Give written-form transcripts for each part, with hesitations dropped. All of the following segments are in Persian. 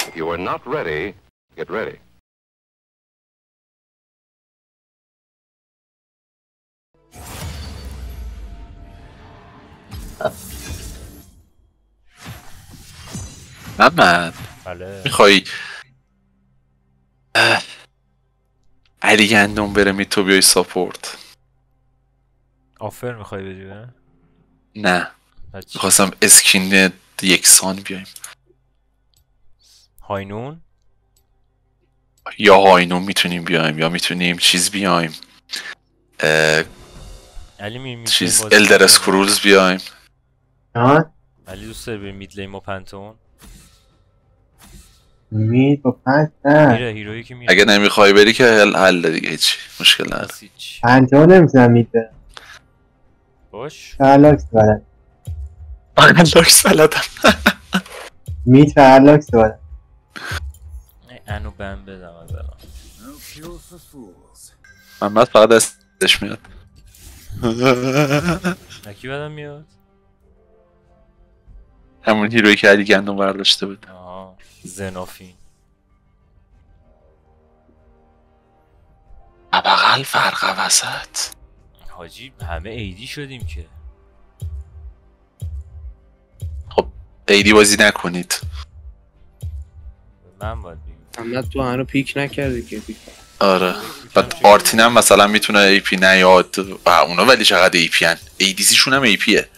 If you are not ready, get ready. محمد بله میخوای علی گندم بره میتو بیای ساپورت؟ آفر میخوای بدی به؟ نه بچه میخواستم اسکین یکسان بیایم هاینون یا هاینون میتونیم بیایم یا میتونیم چیز بیایم علی می چیز الدر اسکرولز بیایم. ها علی دوست داری بریم مید لین با پنتون؟ مید با 5 نه میره هیرویی که میره اگه نمیخوای بری که حل دیگه هیچی مشکل نداره. بس هیچ. 50 نمیتونم مید برم باش فرلاکس برم لاکس بلدم. مید فرلاکس برم انو بم بدم از الان محمد فقط دستش میاد. نکی بدم میاد؟ همون هیرویی که علی گندم برداشته بود. آها زنافین بغل فرق وسط. حاجی همه ایدی شدیم که خب ایدی بازی نکنید. من باید بگم محمد تو هنو پیک نکردی که پیک. آره بعد آرتین هم مثلا میتونه ای پی نیاد و اونا ولی چقدر ای پی ان ایدیسی شون هم ای پیه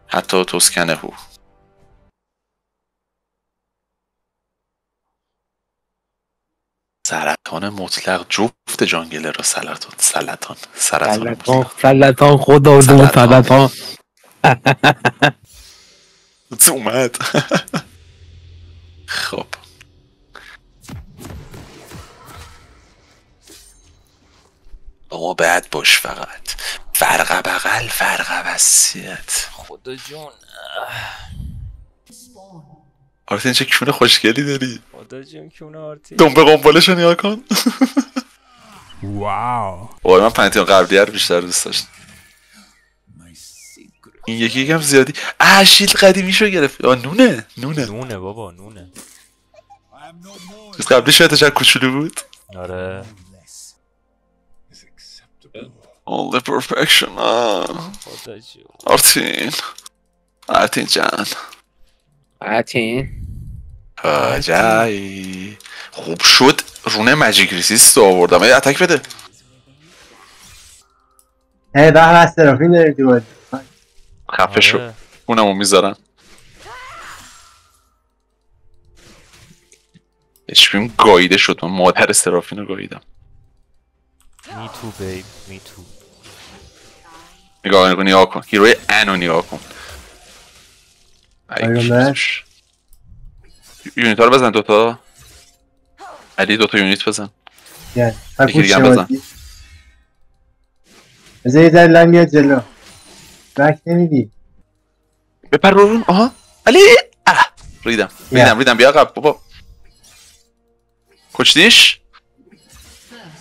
حتی توسکنه هو. سرطان مطلق جفت جانگلر را سرطان مطلق سلطان خدا دو سلطان اومد. خب بابا بعد باش فقط فرق بغل فرق وسیعت. خدا جون آرتین چه کونه خوشگلی داری. خدا جون کونه آرتین دنبه قنبالشو نیا کن. واو وای من پنتیون قبلی رو بیشتر دوست داشتم. این یکی یکم زیادی شیل قدیمیشو گرفت. نونه بابا نونه چیز قبلی شاید چقدر کوچولو بود. آره All the perfection. خدا جون آرتین جان جایی خوب شد رونه مجیک ریسیست رو آوردم. ای اتک بده. به به سرافین داریم تو بازی خفه شو آره. اونمو میذارم. اشپیم گاییده شد. من مادر سرافین رو گاییدم. می تو بیب می تو نگاه کن هیروی انو نگاه کن. یونیت ها رو بزن دوتا. علی دوتا یونیت بزن. یکی دیگه هم بزن. بذار یه ذره لاین بیاد جلو بک نمیدی بپر رون. آها علی ریدم بیا قبل بابا. کشتیش.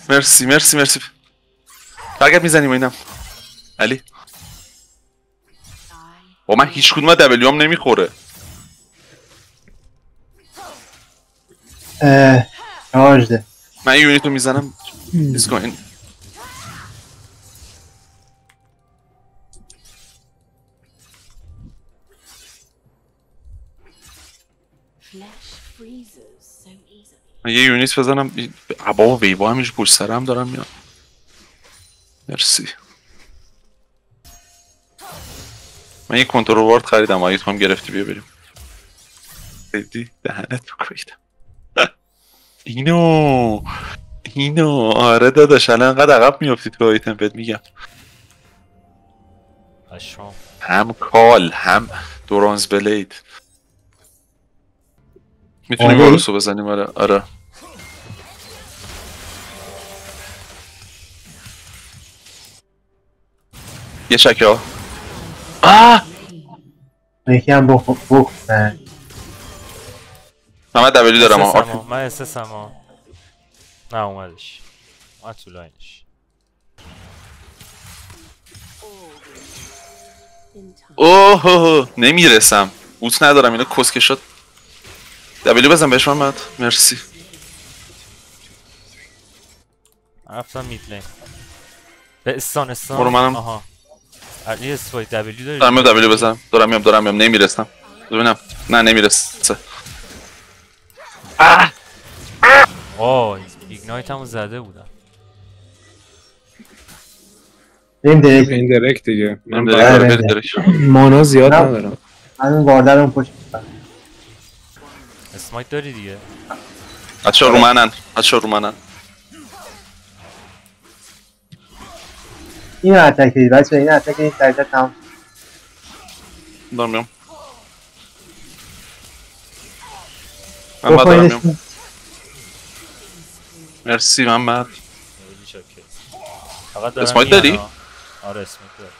مرسی برگرد میزنیم اینم. علی با من هیچ کدوم دبلیو هم نمیخوره. چارج ده من یونیت رو میزنم. دیز کن. من یه یونیت بزنم. بابا ویوا همیشه پشت سرم دارم میاد. مرسی. من یه کنترل وارد خریدم اگه تو هم گرفتی بیا بریم. دیدی دهنت بکویدم. اینو آره داداش الان انقدر عقب میافتی تو آیتم بهت میگم. هم کال هم دورانز بلید. میتونیم واروسو بزنیم. آره یه چکه ها. یکی هم بخ من دبلی دارم. من اسسم ها نه اومدش اومد تو لاینش. اوه نمیرسم. اوت ندارم اینا کسکشات. دبلیو بزن بهش محمد. مرسی. رفتم مید لین. به استان. برو منم. آها. علی اسپای دبلیو داری؟ دارم دبلیو بزنم. دارم میام نمیرسم. ببینم. نه نمیرسه. آه ایگنایت همو زده بودم. بریم درک. این درک دیگه. من درک. مانا زیاد نه. ندارم. من اون واردر رو پشت می‌کنم. اسمایت داری دیگه. بچه ها رو منن. این رو اتک دید بچه، این اتک این سریعتر تمام. دارم میام. محمد دارم بکنیدش میام. مرسی محمد. خیلی شاکر. فقط دارم اسمایت میان داری؟ ها. آره اسمایت داری.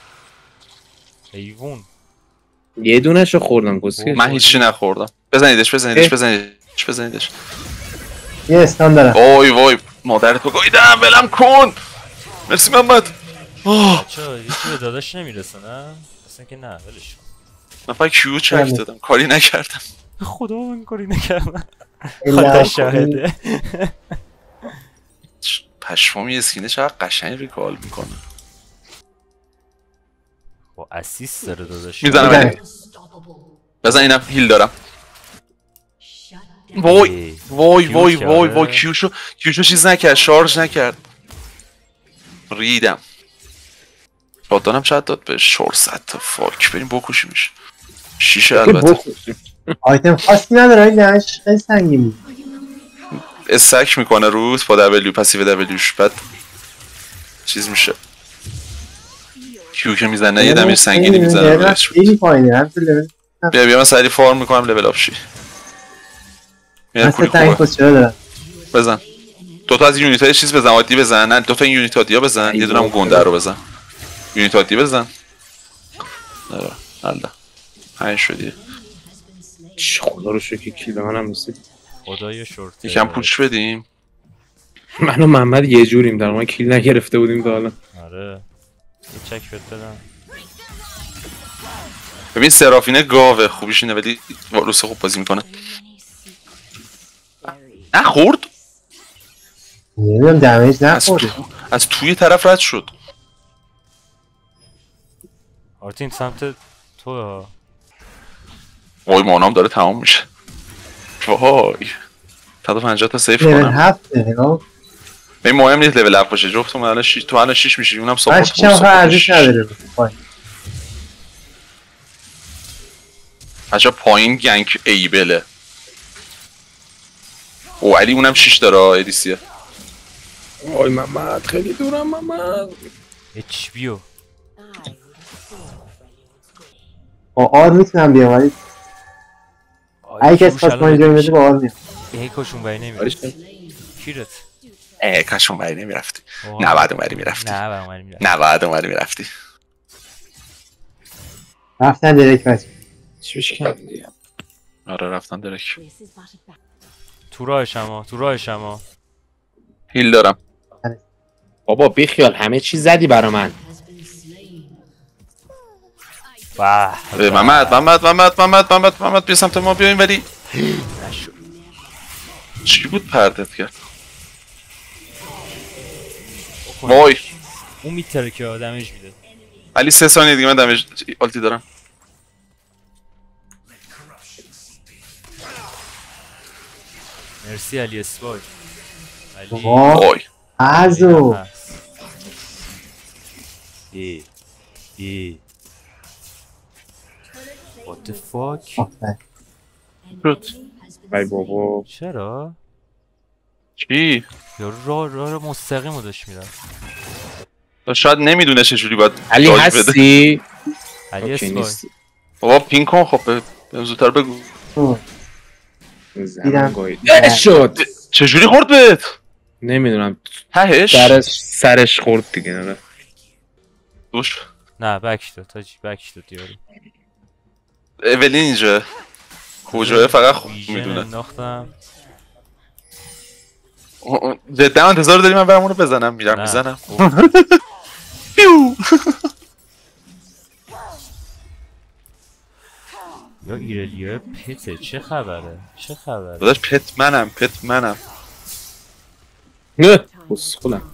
حیوون. یه دونشو خوردم گسکش. من هیچی نخوردم. بزنیدش. یه استان دارم. وای مادرت رو گاییدم ولم کن. مرسی محمد. بچه یکی به داداش نمیرسه نه؟ اصلا که نه ولش کن. من فقط کیو چک دادم کاری نکردم. خدا من کاری نکردم. الا خدا شاهده. پشمامی اسکینه چقدر قشنگ ریکال میکنه. با اسیست داره داداش. میزنم بزنه. بزن اینم هیل دارم. وای کیوشو چیز نکرد شارژ نکرد. ریدم. بادانم شاید داد به شورست فاک بریم بکشیمش. شیشه البته. آیتم خاصی نداره این نهش خیلی سنگین بود. استک میکنه روز با دبلیو پسیو دبلیوش بعد چیز میشه. کیو که میزنه یه دمیج سنگینی میزنه روش. خیلی پایینه هم تو لول. بیا من سری فارم میکنم لول اپ شی. میاد پولی تنگ خوبه. چرا دارم. بزن. دوتا از یونیت های چیز بزن عادی بزن. نه دوتا این یونیت عادی ها بزن. یه دونم گنده رو بزن. یونیت عادی بزن. آره. الله. 5 شدی. خدا رو شکر کیل منم رسید. خدای شورت. یکم پوش بدیم. من و محمد یه جوریم در ما کیل نگرفته بودیم تا حالا. آره. یه چک بهت بدم. ببین سرافینه گاوه خوبیش اینه ولی روسه خوب بازی میکنه. نخورد؟ نمیدونم دمیج نخورد. از توی طرف رد شد. آرتین سمت تو. وای مانام داره تمام میشه. وای 150 تا سیف لول کنم. 7 نگاه. این مهم نیست لول 7 باشه. جفتمون الان 6 تو الان 6 میشی. اونم ساپورت. هشت هم ارزش نداره. بچه‌ها پایین گنگ ایبله. او علی اونم 6 داره ادیسیه. وای محمد خیلی دورم محمد. اچ بیو. با آر میتونم بیام ولی اگه کسی خواست ما اینجا بده با آر میام. ای کاشون بایی نمیرفت. کیرت. کاش اونوری نمیرفتی. نباید اونوری میرفتی. نباید اونوری میرفتی. رفتن درک بچه. چی بشه کم دیگه. آره رفتن درک. تو راهش اما. هیل دارم. بابا بیخیال همه چی زدی برا من. محمد بیا سمت ما بیاین ولی نشد. چی بود پردت کرد؟ وای اون میتره که دمیج میده. علی 3 ثانیه دیگه من دمیج آلتی دارم. مرسی علی اسپای. علی وای ازو What the fuck؟ ای بابا چرا؟ چی؟ یارو راه مستقیم رو داشت میرم. شاید نمیدونه چجوری باید علی داج بده. هستی؟ علی اوکی، اسپای. نیستی. بابا پین کن خب به زودتر بگو. زمان گوید شد. چجوری خورد بهت؟ نمیدونم تهش؟ سرش خورد دیگه. نه دوش نه بکش داد تاجی بکش داد یارو. اولین اینجا کجاه فقط خوب ویژن میدونه. انداختم. جدا انتظار داری من برم اونو بزنم میرم نه. میزنم. یا ایرلیا پته چه خبره؟ چه خبره؟ داداش پت منم نه بس خودم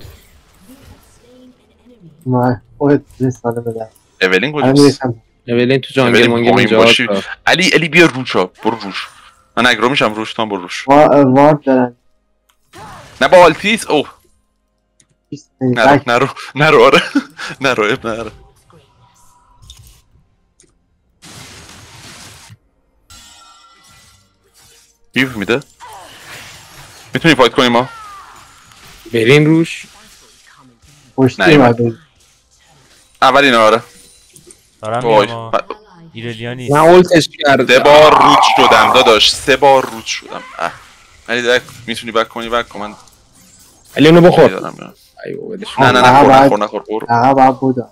ما خودت رسانه بدن اولین الان کجاست؟ میرسم اولین تو جانگل اولین مانگل پایین اینجا باشی. علی بیا روش برو روش. من اگرو میشم روش، تو هم برو روش. وارد دارن نه با آلتیس. اوه نرو آره نرو اب نرو. گیف میده. میتونی فایت کنی ما؟ برین روش. پشتی نه، اومده اول اینا آره. دارم وای میام ایرلیا نیست. من اولتش کردم 3 بار روت شدم داداش، 3 بار روت شدم. علی دک میتونی بک کنی بک کن. من علی اونو بخور. دارم میرم. ای بابا ولش نه نخور برو. عقب بودم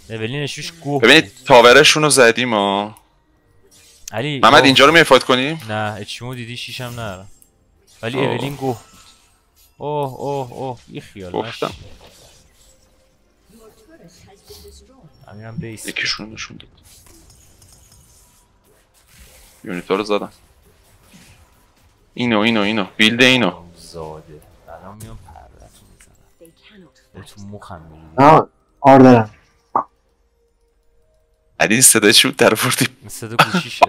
اولینش گوه ببینید تاورشون رو زدیم ها. علی محمد اینجا رو میای فایت کنیم؟ نه اچمو دیدی شیشم نرم ولی اوه. اولین گوه. اوه این خیال گفتم. مش امیرم بیس یکیشون نشون داد. یونیتا رو زدم. اینو بیلد اینو. زاده الان میام پرتون میزنم بهتون مخم میرید. نه آر دارم علی صدای چی بود در آوردی؟ این صدا گوشیشه.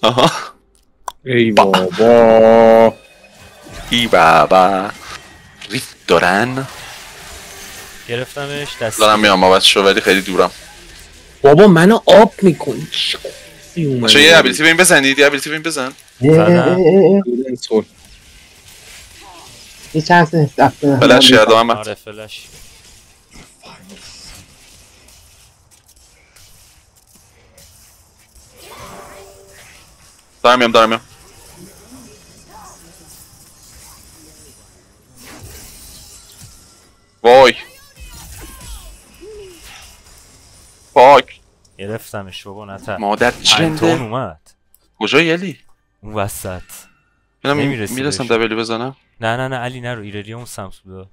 آها ای بابا ای بابا ریت دارن. گرفتمش دست دارم میام ما بچه ولی خیلی دورم. بابا منو آب میکنی بچه یه ابیلیتی به این بزنید. یه ابیلیتی به این بزن. یه چند سنس رفته فلش کردم محمد. آره فلش دارم میام. وای فاک گرفتمش بابا نتر مادر انتون چنده. اومد کجایی علی؟ اون وسط میرسم بهش. دبلی بزنم. نه علی نرو ایرلیا اون سمت بوده.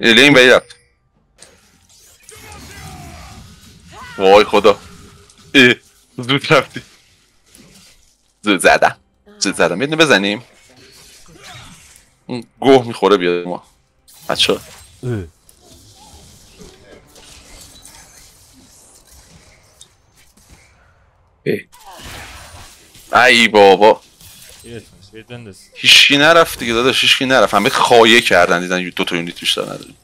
علی این بایی رفت. وای خدا زود رفتی. زود زدم یه دونه بزنیم. اون گوه میخوره بیاد ما بچه. ای بابا هیچکی نرفت دیگه داداش. هیچکی نرفت. همه خایه کردن دیدن 2 تا یونیت بیشتر نداریم.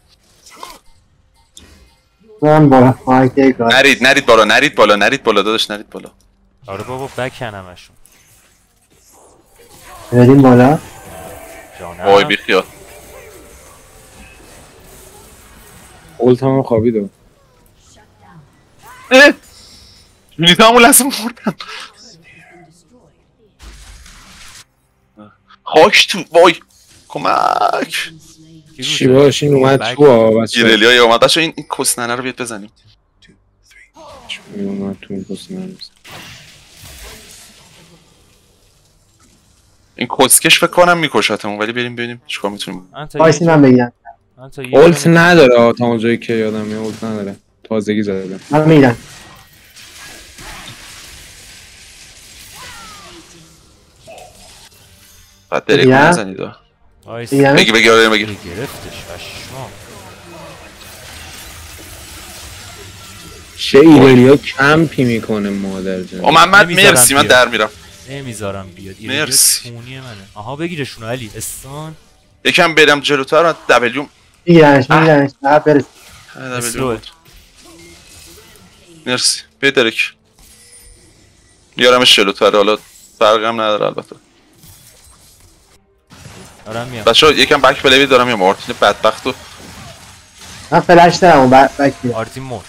من بالا مایکه گار نرید بالا داداش. نرید بالا. آره بابا بکن همشون بریم بالا جانم. وای بیخیال. اولت همون خوابیدم. یونیت همون لحظه مردم. خاک تو. وای کمک. چی باش این اومد تو بچه ایرلیای اومد بچه. این کسننه رو بیاد بزنیم. اومد تو این پست نرمز. این کسکش فکر کنم میکشتمون ولی بریم ببینیم چیکار میتونیم. وایسی من بگم اولت نداره تا اونجایی که یادم میاد. اولت نداره تازگی زدم. من میرم بعد دریکو نزنید. بگی آره بگی. گرفتش پشمام. چه ایرلیا کمپی میکنه مادر جان. محمد مرسی من در میرم. نمیذارم بیاد. مرسی. خونی منه. آها بگیرشون علی استان. یکم برم جلوتر. دبلیوم میگیرنش فقط برس. دبلیوم مرسی. بیا دریک میارمش جلوتر. حالا فرقی هم نداره البته. دارم میام بچه‌ها یکم بک پلی دارم. یا مارتین بدبختو. من فلش دارم اون بک میرم. آرتین مرد.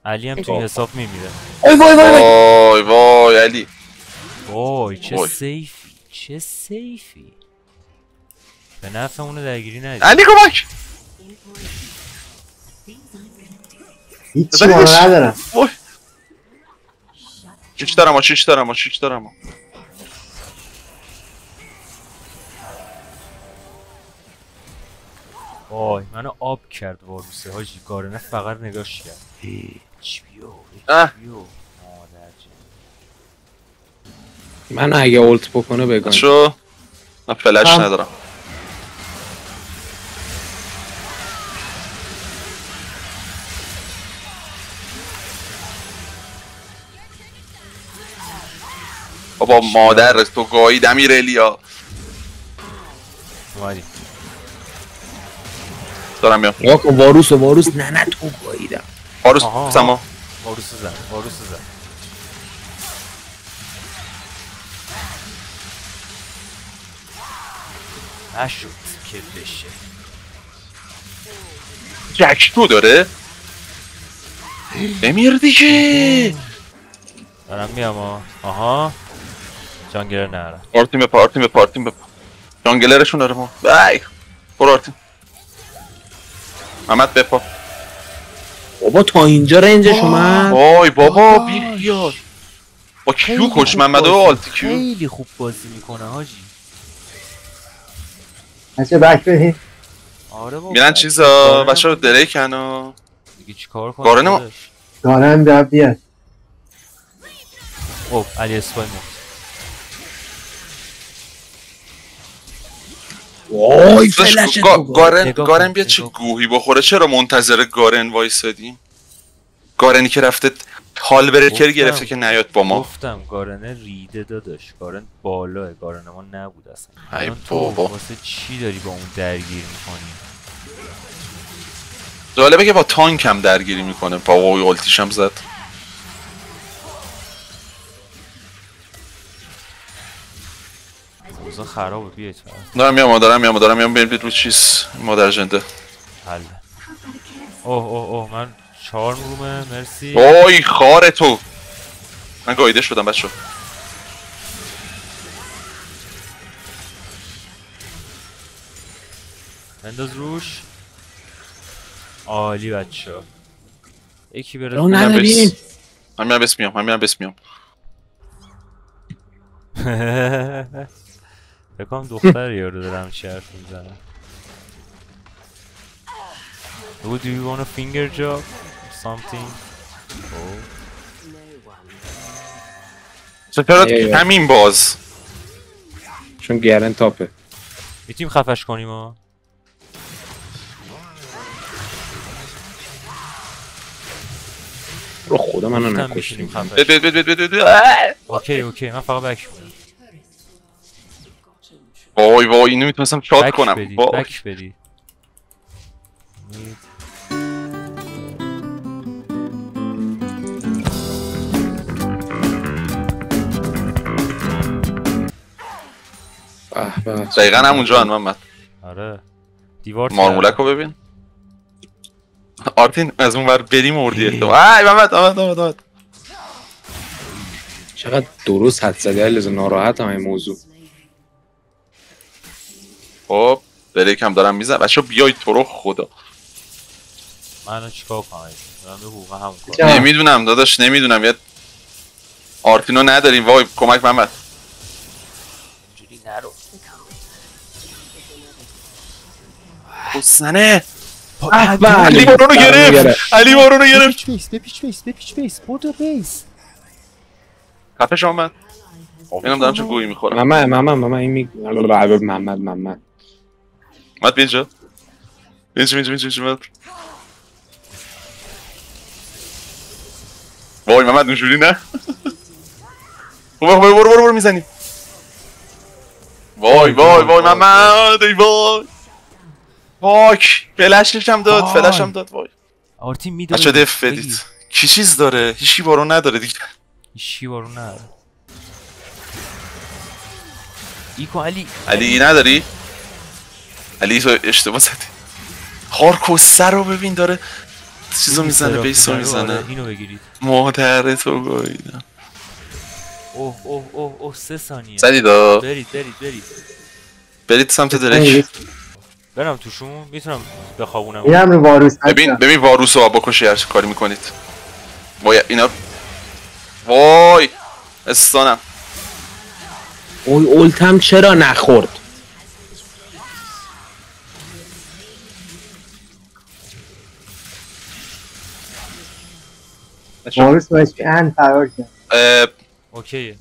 علی هم توی حساب میمیره. وای علی. وای چه سیفی به نفع اونو درگیری ندید. علی کمک. هیچی مانا ندارم. وای چیچ دارم. وای منو آب کرد واروسه حاجی. گارنه فقط نگاش کرد. چی بیو من اگه اولت بکنه بگم شو من فلش هم. ندارم. بابا مادر تو گاهید امیرالیا. اومدی. دارم میام. واروس نه تو گاییدم. واروس آها. سما واروس زن. نشد که بشه. جک تو داره؟ بمیر دیگه. دارم میام آها. جانگلر نرم. آرتیم بپا. جانگلرشون داره ما. بای برو آرتیم. محمد بپا. بابا تا اینجا رنجش اومد. وای بابا بیخیال. با کیو کش محمد و آلتی کیو. خیلی خوب بازی میکنه حاجی. بچه بک بدین. آره بابا. میرن چیزا بچه رو دریکن و دیگه چیکار کنم؟ گارن ما. دارم باید بیاد. اوه علی اسپای مرد. وای فلش گارن بیا چه گوهی بخوره. چرا منتظر گارن وایسادیم؟ گارنی که رفته حال برکر گرفته که نیاد با ما. گفتم گارنه ریده داداش. گارن بالاه. گارن ما نبود اصلا. ای الان تو بابا. واسه چی داری با اون درگیر میکنی؟ جالبه که با تانک هم درگیری میکنه. با اولتیش هم زد. اوضاع خرابه. بیایید دارم میام بریم رو چیز مادر جنده. حله. اوه من 4 رومه. مرسی. وای خاره تو. من گایده شدم بچه. بنداز روش. عالی بچه ها. یکی بره رو نداریم. من میرم بس میام. بکنم دختر یارو دارم چی حرف میزنه. Do you want a finger job or something? چرا همین باز چون گرن تاپه. میتونیم خفش کنیم ها. رو خدا منو میتونیم نکشیم. خفش. بد. اوکی من فقط بک میدم. وای اینو میتونستم شات کنم. بک بدی. دقیقا همونجا هن محمد. آره دیوار مارمولک رو ببین. آرتین از اون ور بریم مردی ای محمد. چقدر درست حد زده. لازم ناراحتم این موضوع. خب بریک هم دارم میزن. بچه بیایید تو رو خدا. منو چیکار کنم؟ من به حقوق همون کار. نمیدونم داداش نمیدونم. یه آرتینو نداریم. وای کمک محمد. اینجوری نرو. حسنه علی بارونو گرفت. بپیچ بیس بودو بیس. خفش آمد. اینم دارم چه گویی میخورم. محمد این محمد محمد بیا اینجا. وای محمد اونجوری نه. برو میزنی. وای محمد ای وای. واک فلشش هم داد. وای آرتین میدونه. بچه دف بدید. کی چیز داره؟ هیچی بارون نداره دیگه. هیچی بارون نداره. ایکو علی نداری؟ علی تو اشتباه زدی. هارکوسه رو ببین داره چیزو میزنه. بیسو میزنه. اینو بگیرید. مادر تو گاییدم. اوه 3 ثانیه. زدید ها. برید سمت درک. برم توشون. میتونم بخوابونم. میرم رو واروس. ببین واروس رو بکشی هر چه کاری میکنید. وای اینا وای استانم. اولتم چرا نخورد؟ واروس باید ان فرار کرد. اوکیه.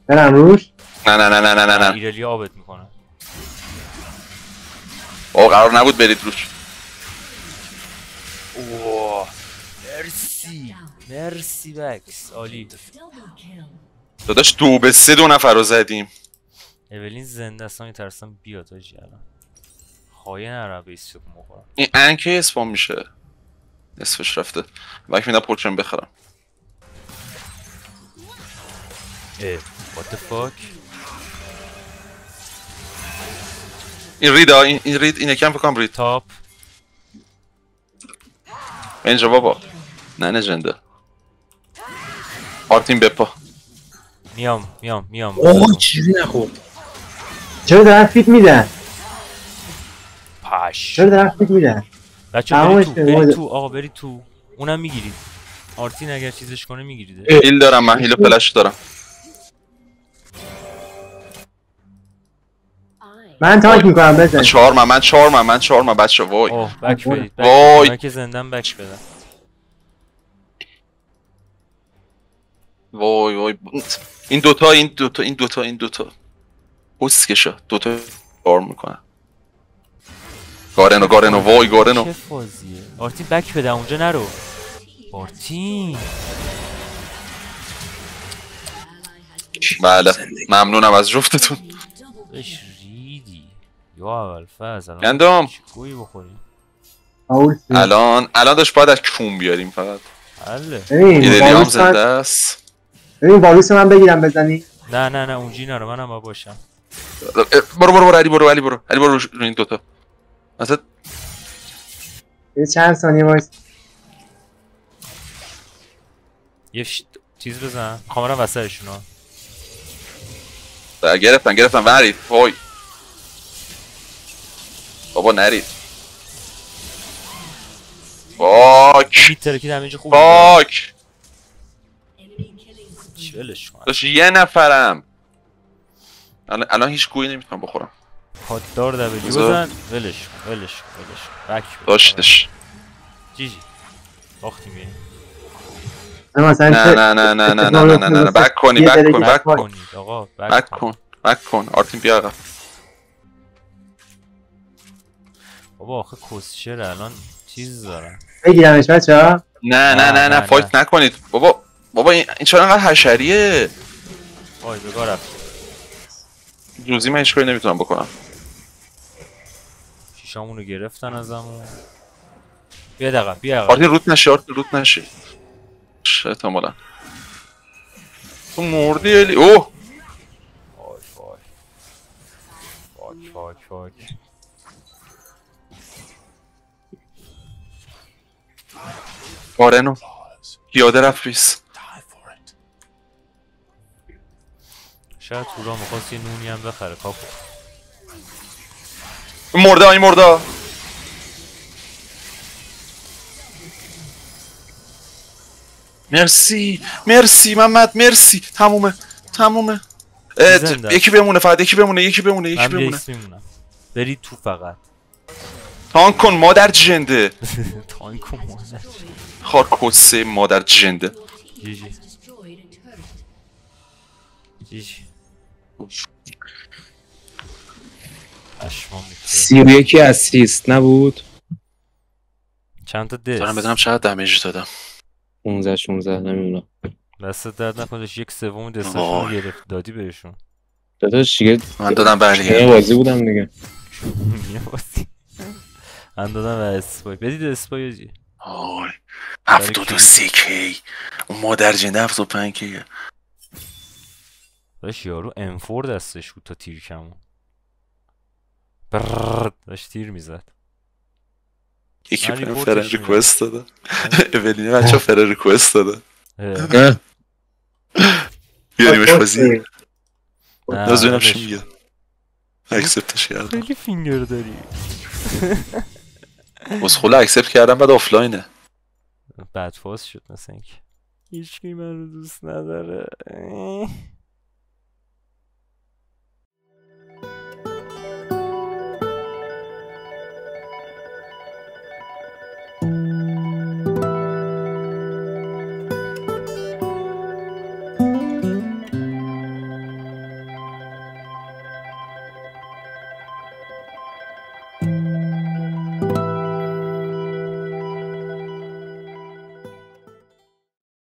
برم روش. نه نه نه نه نه نه ایرلیا آبت میکنه. او قرار نبود برید روش. اوه مرسی مرسی بکس عالی. داداش 2 به 3 2 نفر رو زدیم. اولین زنده اصلا میترسم بیاد آجی الان. خواهی نرم به ایستوک مخورم. این انکه اسپام میشه. نصفش رفته. وقت میدم پوچم بخرم. what the fuck. این ریدا این رید اینه کم بکنم رید. تاپ. اینجا بابا. نه جنده. آرتین بپا. میام. اوه چیزی نخورد. چرا دارن فیت میدن؟ پاش. چرا دارن فیت میدن؟ بچه برید تو آقا برید تو. اونم میگیرید. آرتین اگر چیزش کنه میگیرید. هیل دارم من هیل و فلش دارم. من تانک میکنم بزن. من 4 من بچه وای. اوه بک بدید. وای. من که زندم بک بدم. وای این دوتا حسکشا دوتا کار میکنن. گارنو وای گارنو. چه فازیه آرتین بک بده اونجا نرو. آرتین بله ممنونم از جفتتون. بهش ریدی یا اول فاز الان گندم گویی بخوریم. الان داشت باید از کون بیاریم فقط. حله ایدلیام زنده است. ببین واروس من بگیرم بزنی. نه اونجی نرو منم با باشم. برو علی برو رو این دوتا مثلا یه چند ثانیه وایس. یه چیز بزن کامرا وسطشون ها. گرفتم ورید وای بابا نرید. فاک میتره که دمیج خوب فاک چلش کن. داشت یه نفرم الان هیچ گویی نمیتونم بخورم. پاددار دبلیو بزن. ولش کن بک داشتش جی باختیم یعنی. نه بک کنی آقا بک کن آرتین بیا آقا. بابا آخه کسچره الان چیز دارن. بگیرمش بچه‌ها. نه فایت نکنید بابا این چرا انقدر حشریه. وای بگاه رفت. جوزی من هیچ کاری نمیتونم بکنم. شیشامونو گرفتن ازمون. بیا دقیقا آرتین روت نشه احتمالا تو مردی الی. اوه فاک گارنو پیاده رفت ریس. شاید تورا میخواست یه نونی هم بخره کاپو. این مرده مرسی محمد مرسی. تمومه یکی بمونه فقط یکی بمونه. من برید تو فقط. تانک کن مادر جنده. تانک کن مادر خار کسه مادر جنده. جیجی یکی اسیست نبود. چند تا دست دارم بدونم چقدر دمیج دادم. 16 نمیدونم. دستت درد نکنه. یک سوم دستشون گرفت دادی بهشون. داداش دیگه من دادم برلیه بازی بودم دیگه. من دادم به اسپای. بدید اسپای جی. 73 کی اون مادر جنده 75 کی. داشت یارو M4 دستش بود تا تیر کمون. داشت تیر میزد. یکی فرر ریکوست داده. اولینه بچه فرر ریکوست داده. بیاریمش بازی. نازوینم چی میگه. اکسپتش کردم. خیلی فینگر داری. بس خلا اکسپت کردم بعد آفلاینه. بعد فاز شد مثلا اینکه هیچکی من رو دوست نداره.